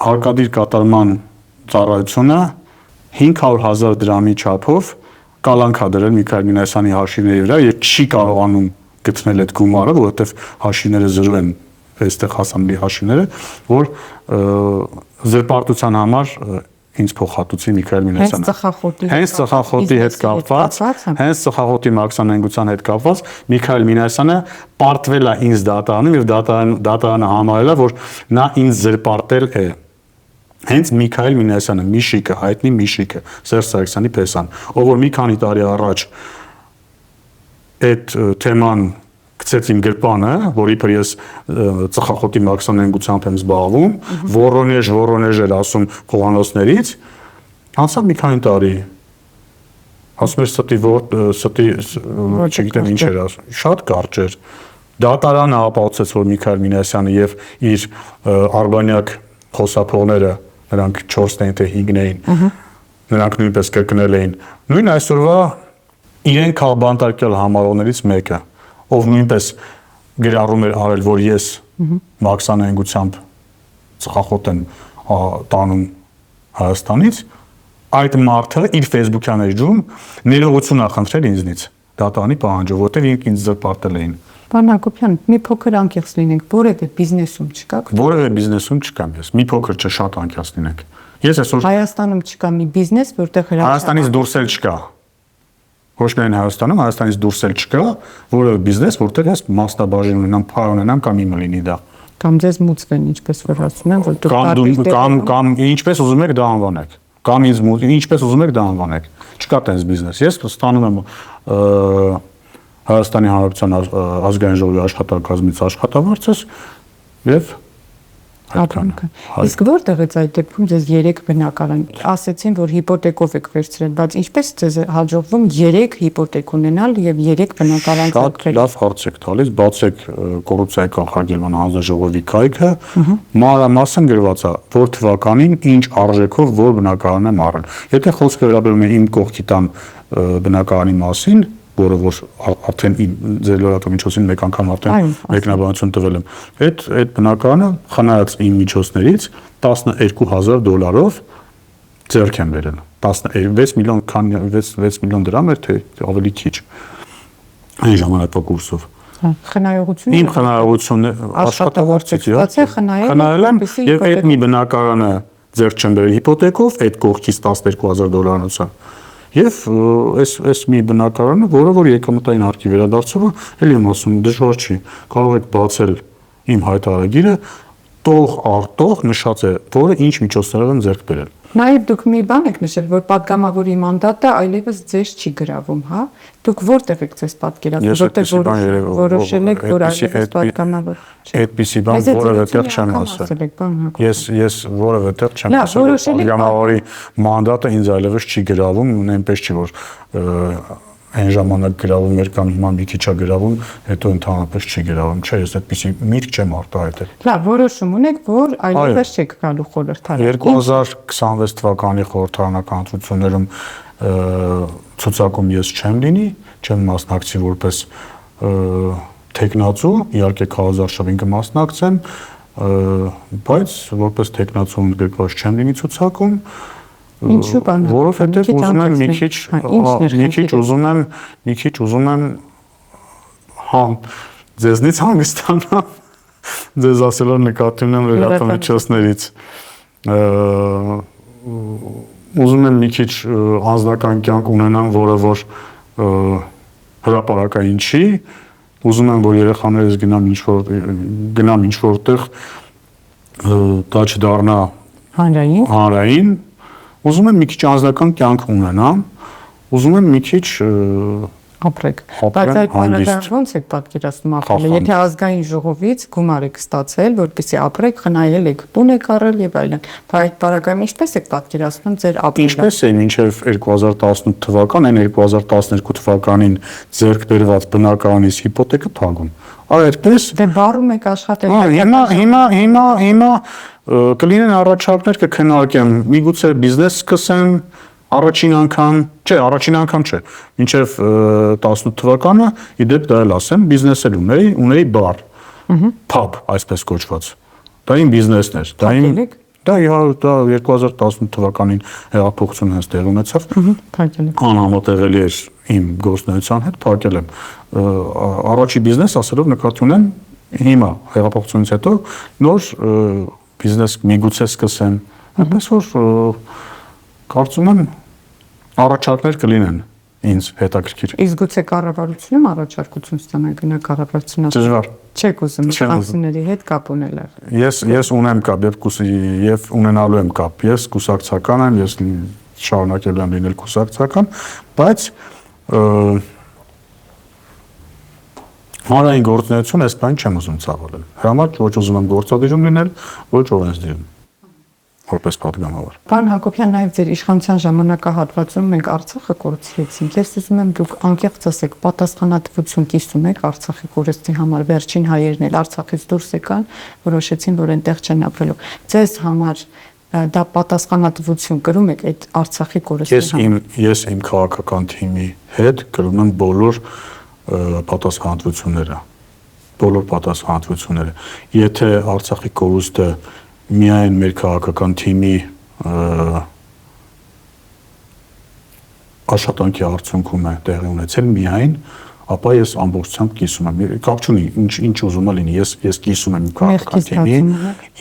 հարկադիր կատարման ծառայությունը 500,000 դրամի չափով կալանք ա դրել Միքայել Մինասյանի հաշիվների վրա եւ չի կարողանում գտնել այդ գումարը, որովհետեւ հաշիվները զրո են, այստեղ հասանելի հաշիվները, որ զրպարտության համար ինձ փոխհատուցի Միքայել Մինասյանը։ Հենց ծխախոտի հետ կապված, հենց ծխախոտի մաքսանենգության հետ կապված Միքայել Մինասյանը պարտվել է ինձ դատարանում եւ դատարանը համարել է, որ նա ինձ զրպարտել է։ Հենց Միքայել Մինասյանը, Միշիկը, հայտնի Միշիկը, Սերժ Սարգսյանի փեսան, ով որ մի քանի տարի առաջ այդ թեման գցեց իմ գրպանը, որ իբր ես ծխախոտի մաքսանենգությամբ եմ զբաղվում, Վորոնեժ էր ասում խոհանոցներից, անցավ մի քանի տարի, ասում էր ստի չգիտեմ ինչ էր ասում, շատ կարճ էր, դատարանը ապացուցեց, որ Միքայել Մինասյանը եւ իր արբանյակ խոսափողները, նրանք 4-ն էին թե 5-ն էին, նրանք նույնպես կրկնել էին, նույն այսօրվա իրեն քաղաքաբանտարկյալ համարողներից մեկը, ով նույնպես գրառում էր արել, որ ես մաքսանենգությամբ ծխախոտ եմ տանում Հայաստանից, այդ մարդը իր Facebook-յան էջում ներողություն ա խնդրել ինձնից դատարանի պահանջով, որտեղ ինձ զրպարտել էին։ Պարոն Հակոբյան, մի փոքր անկեղծ լինենք, որևէ բիզնեսում չկաք։ Որևէ բիզնեսում չկամ ես, մի փոքր չէ, շատ անկեղծ լինենք։ Ես այսօր Հայաստանում չկա մի բիզնես, որտեղ Հայաստանից դուրս էլ չկա։ Ոչ միայն Հայաստանում, Հայաստանից դուրս էլ չկա որևէ բիզնես, որտեղ ես մասնաբաժին ունենամ, փար ունենամ կամ իմը լինի դա։ Կամ ձեզ մուծվեն, ինչպես որ ասում են, որ դուք կամ ինչպես ուզում եք դա անվանեք։ Կամ ինձ ինչպես ուզում եք դա անվանեք։ Չկա տես բիզնես։ Ես ստանում եմ Հայաստանի Հանրապետության ազգային ժողովի աշխատակազմից աշխատավարձս եւ Իսկ որտեղից այդ դեպքում ձեզ 3 բնակարան ասեցին, որ հիպոթեկով եք վերցրել, բայց ինչպես ձեզ հաջողվում 3 հիպոթեք ունենալ եւ 3 բնակարան ծախսել։ Լավ հարց եք տալիս, բացեք կոռուպցիայի կանխարգելման հանձնաժողովի կայքը, մանրամասն գրված է, որ թվականին ինչ արժեքով որ բնակարան եմ առել։ Եթե խոսքը վերաբերում է իմ կողքի տան բնակարանի մասին, որը որ արդեն ձեր լրատվամիջոցին մեկ անգամ արդեն մեկնաբանություն տվել եմ։ Այդ բնակարանը խնայած իմ միջոցներից $12,000 ձեռք եմ բերել։ 6 միլիոն դրամ էր, թե ավելի քիչ։ Այն ժամանակվա կուրսով։ Խնայողություն։ Իմ խնայողությունը աշխատավարձից խնայել եմ եւ այդ մի բնակարանը ձեռք չեմ բերել հիպոթեկով, այդ կողքից $12,000-անոցա։ Եվ այս մի բնակարանը, որը որ եկամտային հարկի վերադարձումը, էլի եմ ասում, դժվար չի, կարող եք բացել իմ հայտարարագիրը, տող արտող նշած է, որը ինչ միջոցներով եմ ձեռք բերել։ Նաև դուք մի բան եք նշել, որ падգամավորի մանդատը այլևս ձեզ չի գրավում, հա։ Դուք որտեղ եք ձեզ պատկերացնում, որտեղ որոշել եք, որ այլևս падգամավոր չէ։ Այդպիսի բան որևէ տեղ չեմ ասել։ Ես որևէ տեղ չեմ ասել, падգամավորի մանդատը ինձ այլևս չի գրավում, այնպես չի որ այն ժամանակ գրավում էր կամ հիմա մի քիչ է գրավում, հետո ընդհանրապես չի գրավում։ Չէ, ես այդպիսի միտք չեմ արտահայտել։ Լավ, որոշում ունեք, որ այլևս չեք գալու խորհրդարան։ 2026 թվականի խորհրդարանական ընտրություններում ցուցակում ես չեմ լինի, չեմ մասնակցի որպես տեխնացու, իհարկե քարոզարշավին կմասնակցեմ, բայց որպես տեխնացու ընդգրկված չեմ լինի ցուցակում, Ինչու՞ բան։ որովհետև ուզում եմ մի քիչ ուզում եմ ձեզնից հանգստանալ, ձեզ ասելով նկատի ունեմ լրատվամիջոցներից, ուզում եմ մի քիչ անձնական կյանք ունենամ, որը որ հրապարակային չի, ուզում եմ, որ երեխաներս գնամ ինչ-որտեղ, դա չդառնա հանրային, ուզում եմ մի քիչ անձնական կյանք ունենամ, ուզում եմ մի քիչ ապրեք, բայց այդ բանը ոնց եք պատկերացնում ապրելը, եթե ազգային ժողովից գումար եք ստացել, որպեսզի ապրեք, խնայել եք, տուն եք առել եւ այլն, բայց բարակայում ինչպես եք պատկերացնում ձեր ապրելը։ Ինչպես է մինչև 2018 թվական, այն 2012 թվականին ձեռք բերված բնակարանից հիպոթեկը թագում։ Այդպես դե բարում եք աշխատել։ Հիմա կլինեն առաջարկներ կքննարկեմ, միգուցե բիզնես սկսեմ առաջին անգամ չէ, մինչև 18 թվականը, իդեպ դա էլ ասեմ, բիզնես էլ ունեի բար, pub, այսպես կոչված, դա իմ բիզնեսն էր, դա 2018 թվականին հեղափոխությունը հենց տեղի ունեցավ, անհամատեղելի էր իմ գործունեության հետ, փակել եմ, առաջի բիզնես ասելով նկատի ունեմ, հիմա հեղափոխությունից հետո նոր բիզնես միգուցե սկսեմ, այնպես որ կարծում եմ առաջարկներ կլինեն ինձ հետաքրքիր։ Իսկ գուցե կառավարությունում առաջարկություն ստանալ գնա կառավարությունից։ Դժվար։ Չեք ուզում կուսակցությունների հետ կապ ունենալ։ Ես ունեմ կապ եւ ունենալու եմ կապ։ Ես կուսակցական եմ, ես շարունակելու եմ լինել կուսակցական, բայց հանրային գործունեություն այս բան չեմ ուզում ցավալել։ Համար ոչ ուզում եմ գործադիրում լինել, ոչ օրենսդիրում։ Որպես պատգամավոր։ Պարոն Հակոբյան, նաև ձեր իշխանության ժամանակահատվածում մենք Արցախը կորցրեցինք։ Ես ուզում եմ դուք անկեղծ ասեք, պատասխանատվություն կիսում եք Արցախի կորստի համար, վերջին հայերն էլ Արցախից դուրս եկան, որոշեցին, որ այնտեղ չեն ապրելու։ Ձեզ համար դա պատասխանատվություն կրում եք այդ Արցախի կորստի համար։ Ես իմ քաղաքական թիմի հետ կրում եմ բոլոր պատասխանատվությունները։ Եթե Արցախի կորուստը միայն մեր քաղաքական թիմի աշխատանքի արդյունքում է տեղի ունեցել միայն, ապա ես ամբողջությամբ կիսում եմ։ Կապ չունի, ինչ ուզում է լինի, ես կիսում եմ իմ քաղաքական թիմի,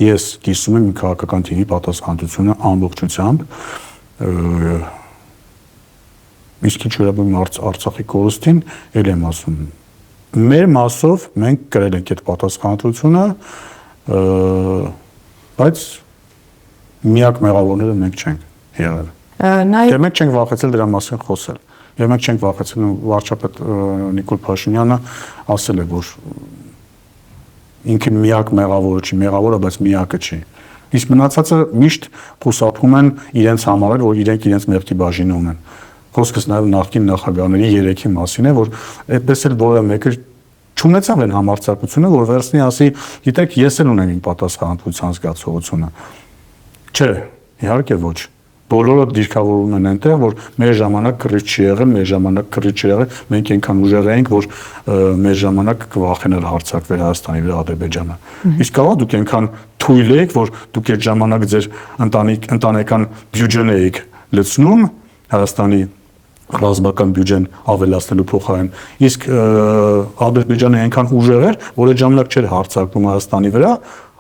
ես կիսում եմ իմ քաղաքական թիմի պատասխանատվությունը ամբողջությամբ։ Իսկ ինչ վերաբերում Արցախի կորուստին, ել եմ ասում, մեր մասով մենք կրել ենք այդ պատասխանատվությունը, բայց միակ մեղավորները մենք չենք եղել։ Եվ մենք չենք վախեցել դրա մասին խոսել։ Եվ մենք չենք վախեցել վարչապետ Նիկոլ Փաշինյանը ասել է, որ ինքը միակ մեղավորը չի, մեղավորը, բայց միակը չի։ Իսկ մնացածը միշտ խուսափում են իրենց համարել, որ իրենք իրենց մեղքի բաժինը ունեն։ Խոսքս նաև նախկին նախագահների 3-ի մասին է, որ այդպես էլ որը մեկը չունեցավ այն համարձակությունը, որ վերցնի ասի, գիտեք, ես էլ ունեմ իմ պատասխանատվության զգացողությունը։ Չէ, իհարկե ոչ։ Բոլորը դիրքավորում են այնտեղ, որ մեր ժամանակ կռիվ չի եղել, մեր ժամանակ կռիվ չի եղել, մենք այնքան ուժեղ էինք, որ մեր ժամանակ կվախենել հարձակվել Հայաստանի վրա Ադրբեջանը։ Իսկ ահա դուք այնքան թույլ եք, որ դուք այդ ժամանակ ձեր ընտանեկան բյուջեն եք լցնում Հայաստանի ռազմական բյուջեն ավելացնելու փոխարեն, իսկ Ադրբեջանը այնքան ուժեղ էր, որ այդ ժամանակ չէր հարձակվում Հայաստանի վրա,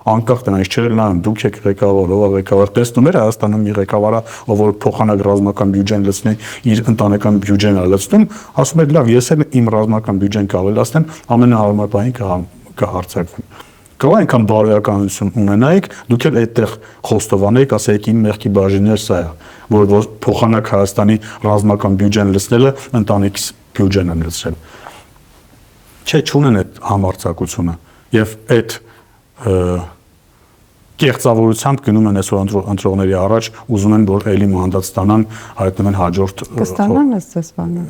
անկախ դրանից չէր նայում, դուք եք ղեկավար, ով է ղեկավար, տեսնում էր Հայաստանում մի ղեկավարը, ով որ փոխանակ ռազմական բյուջեն լցնի, իր ընտանեկան բյուջեն լցնում, ասում էր լավ, ես էլ իմ ռազմական բյուջեն կավելացնեմ, ամենահարմար բանին կհարձակվեմ։ Կա այնքան բարոյականություն ունենայիք, դուք էլ այդտեղ խոստովանեիք, ասեիք իմ մեղքի բաժիններ սա է, որ փոխանակ Հայաստանի ռազմական բյուջեն լցնելը ընտանիքիս բյուջեն են լցրել։ Չէ, չունեն այդ համարձակությունը եւ այդ կեղծավորությամբ գնում են այսօր ընտրողների առաջ, ուզում են որ էլի մանդատ ստանան, հայտնվեն հաջորդ կստանան այս բանը։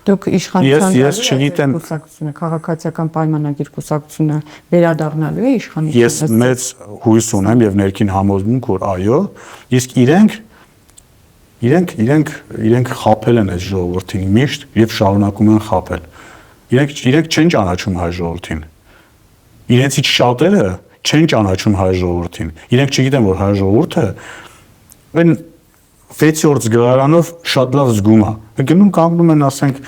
Դուք իշխանության կուսակցությունը, քաղաքացիական պայմանագիր կուսակցությունը վերադառնալու է իշխանության։ Ես մեծ հույս ունեմ եւ ներքին համոզմունք, որ այո, իսկ իրենք խաբել են այս ժողովրդին միշտ եւ շարունակում են խաբել։ Իրենք չեն ճանաչում հայ ժողովրդին։ Իրենցից շատերը չեն ճանաչում հայ ժողովրդին։ Իրենք չգիտեն, որ հայ ժողովուրդը այն 6-րդ զգարանով շատ լավ զգում է։ Գնում կանգնում են, ասենք,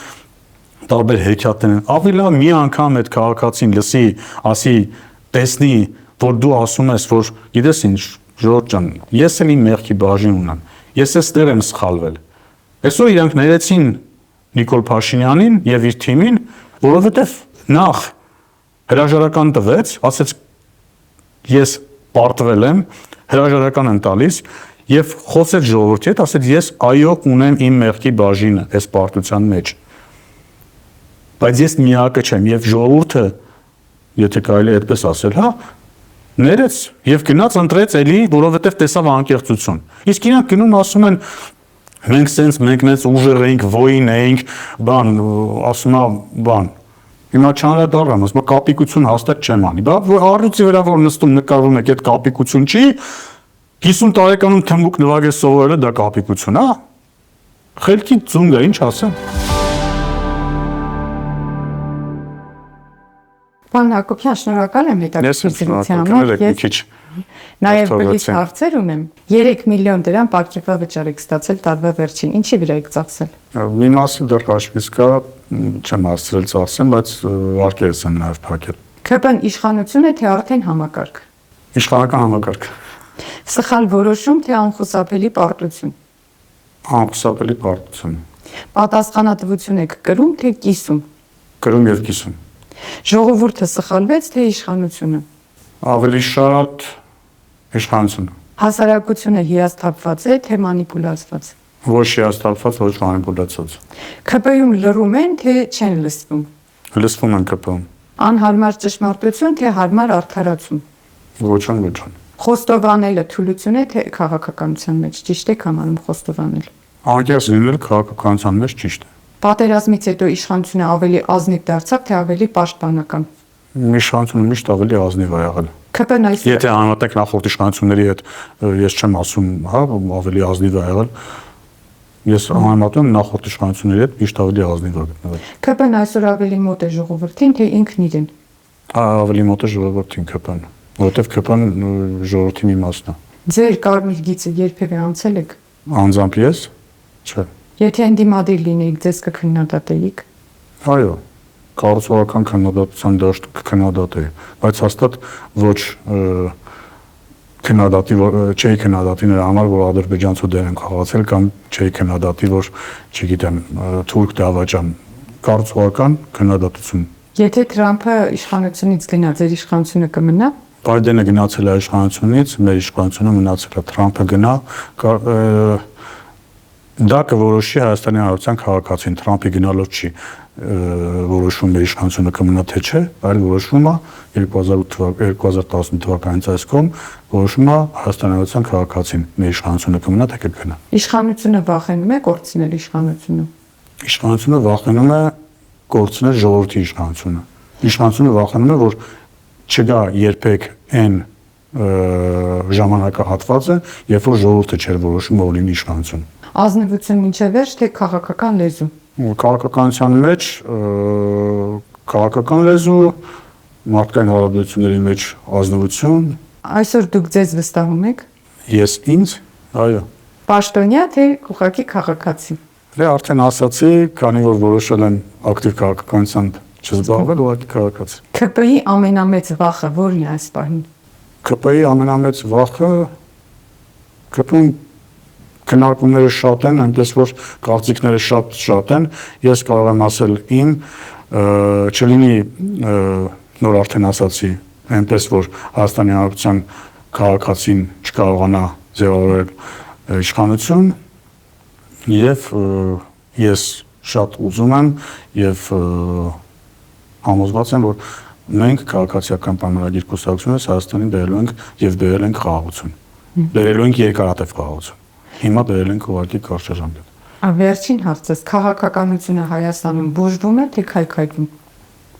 տարբեր հեքիաթներ։ Ավելի լավ մի անգամ այդ քաղաքացին լսի, ասի, տեսնի, որ դու ասում ես, որ գիտես ինչ, Ժորժ ջան, ես էլ իմ մեղքի բաժին ունեմ։ Ես էստեղ եմ սխալվել։ Այսօր իրանք ներեցին Նիկոլ Փաշինյանին եւ իր թիմին, որովհետեւ նախ հրաժարական տվեց, ասեց ես պարտվել եմ, հրաժարական եմ տալիս եւ խոսեց ժողովրդի հետ, ասեց ես այո ունեմ իմ մեղքի բաժինը այս պարտության մեջ։ Բայց ես միակը չեմ եւ ժողովուրդը, եթե կարելի է այդպես ասել, հա, ներեց եւ գնաց ընտրեց էլի, որովհետեւ տեսավ անկեղծություն։ Իսկ իրանք գնում ասում են մենք մեծ ուժեր էինք, ոին էինք, բան, ասում է, բան։ Հիմա չանդրադառնամ, ասում է կապիկություն հաստատ չեմ անի։ Բա առյուծի վրա որ նստում նկարվում եք, այդ կապիկություն չի։ 50 տարեկանում թմբուկ նվագել սովորելը դա կապիկություն, հա։ Խելքի ծունգ է, ինչ ասեմ։ Պարոն Հակոբյան, շնորհակալ եմ հետաքրքրության համար։ Նաև բլիթ հարցեր ունեմ։ 3 միլիոն դրամ պարգևավճար եք ստացել տարվա վերջին։ Ինչի վրա եք ծախսել։ Մի մասը դեռ հաշվից կա, չեմ հասցրել ծախսեմ, բայց վարկերս են նաև փակել։ ՔՊ-ն իշխանություն է, թե արդեն համակարգ։ Իշխանական համակարգ։ Սխալ որոշում, թե անխուսափելի պարտություն։ Անխուսափելի պարտություն։ Պատասխանատվություն եք կրում, թե կիսում։ Կրում եւ կիսում։ Ժողովուրդը սխալվեց, թե իշխանությունը։ Ավելի շատ իշխանությունը։ Հասարակությունը հիասթափված է, թե մանիպուլացված։ Ոչ հիասթափված, ոչ մանիպուլացված։ ՔՊ-ում լռում են, թե չեն լսվում։ Լսվում են ԿՊ-ում։ Անհարմար ճշմարտություն, թե հարմար արդարացում։ Ոչ an։ Խոստովանելը թուլություն է, թե քաղաքականության մեջ, ճիշտ է համարում խոստովանել։ Անկեղծ լինել քաղաքականության մեջ ճիշտ է։ Պատերազմից հետո իշխանությունը ավելի ազնիվ դարձավ, թե ավելի պաշտպանական։ Իշխանությունը միշտ ավելի ազնիվ է եղել։ ՔՊ-ն այս Եթե համատեք նախորդ իշխանությունների հետ, ես չեմ ասում, հա, ավելի ազնիվ է եղել։ Ես համեմատում նախորդ իշխանությունների հետ միշտ ավելի ազնիվ է գտնվել։ ՔՊ-ն այսօր ավելի մոտ է ժողովրդին, թե ինքն իրեն։ Ավելի մոտ է ժողովրդին ԿՊ-ն, որովհետև ԿՊ-ն ժողովրդի մի մասն է։ Ձեր կարմիր գիծը երբևէ անցել եք։ Անձամբ ես, չէ։ Եթե ընդդիմադիր լինեիք, ձեզ կքննադատեիք։ Այո, կառուցողական քննադատության դաշտ կքննադատեի, բայց հաստատ ոչ չէի քննադատի նրա համար, որ ադրբեջանցու դեր են խաղացել կամ չէի քննադատի, որ, չգիտեմ, թուրք դավաճան, կառուցողական քննադատություն։ Եթե Թրամփը իշխանությունից գնա, ձեր իշխանությունը կմնա։ Բայդենը գնացել է իշխանությունից, մեր իշխանությունը մնացել է, Թրամփը գնա, դա կորոշի Հայաստանի Հանրապետության քաղաքացին, Թրամփի գնալով չի որոշում մեր իշխանությունը կմնա թե չէ, այլ որոշում է 2018 թվականից այսքան որոշում է Հայաստանի Հանրապետության քաղաքացին, մեր իշխանությունը կմնա թե կգնա։ Իշխանությունը վախենում է կորցնել իշխանությունը։ Իշխանությունը վախենում է կորցնել ժողովրդի իշխանությունը։ Իշխանությունը վախենում է, որ չգա երբեք այն ժամանակահատվածը, երբ որ ժողովուրդը չէր որոշում ով լինի իշխանություն։ Ազնվություն մինչև վերջ, թե քաղաքական լեզու։ Քաղաքականության մեջ քաղաքական լեզու, մարդկային հարաբերությունների մեջ ազնվություն։ Այսօր դուք ձեզ վստահում եք։ Ես ինձ, այո։ Պաշտոնյա, թե ուղղակի քաղաքացի։ Դե արդեն ասացի, քանի որ որոշել եմ ակտիվ քաղաքականությամբ չզբաղվել, ուղղակի քաղաքացի։ ՔՊ-ի ամենամեծ վախը ո՞րն է այս պահին։ ՔՊ-ի ամենամեծ վախը ԿՊ-ում քննարկումները շատ են, այնպես որ կարծիքները շատ են։ Ես կարող եմ ասել իմ, չլինի նոր արդեն ասացի, այնպես որ Հայաստանի Հանրապետության քաղաքացին չկարողանա ձևավորել իշխանություն, եւ ես շատ ուզում եմ եւ համոզված եմ, որ մենք քաղաքացիական պայմանագիր կուսակցությունից Հայաստանին բերելու ենք եւ բերել ենք խաղաղություն։ Բերելու ենք երկարատև խաղաղություն։ Հիմա բերել ենք ուղղակի կարճաժամկետ։ Վերջին հարցս, քաղաքականությունը Հայաստանում բուժվում է, թե քայքայվում։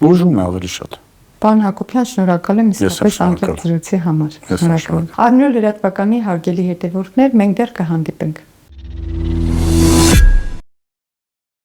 Բուժվում է ավելի շատ։ Պարոն Հակոբյան, շնորհակալ եմ իսկապես անկեղծ զրույցի համար։ Շնորհակալ։ Արմինո լրատվականի հարգելի հետևորդներ, մենք դեռ կհանդիպենք։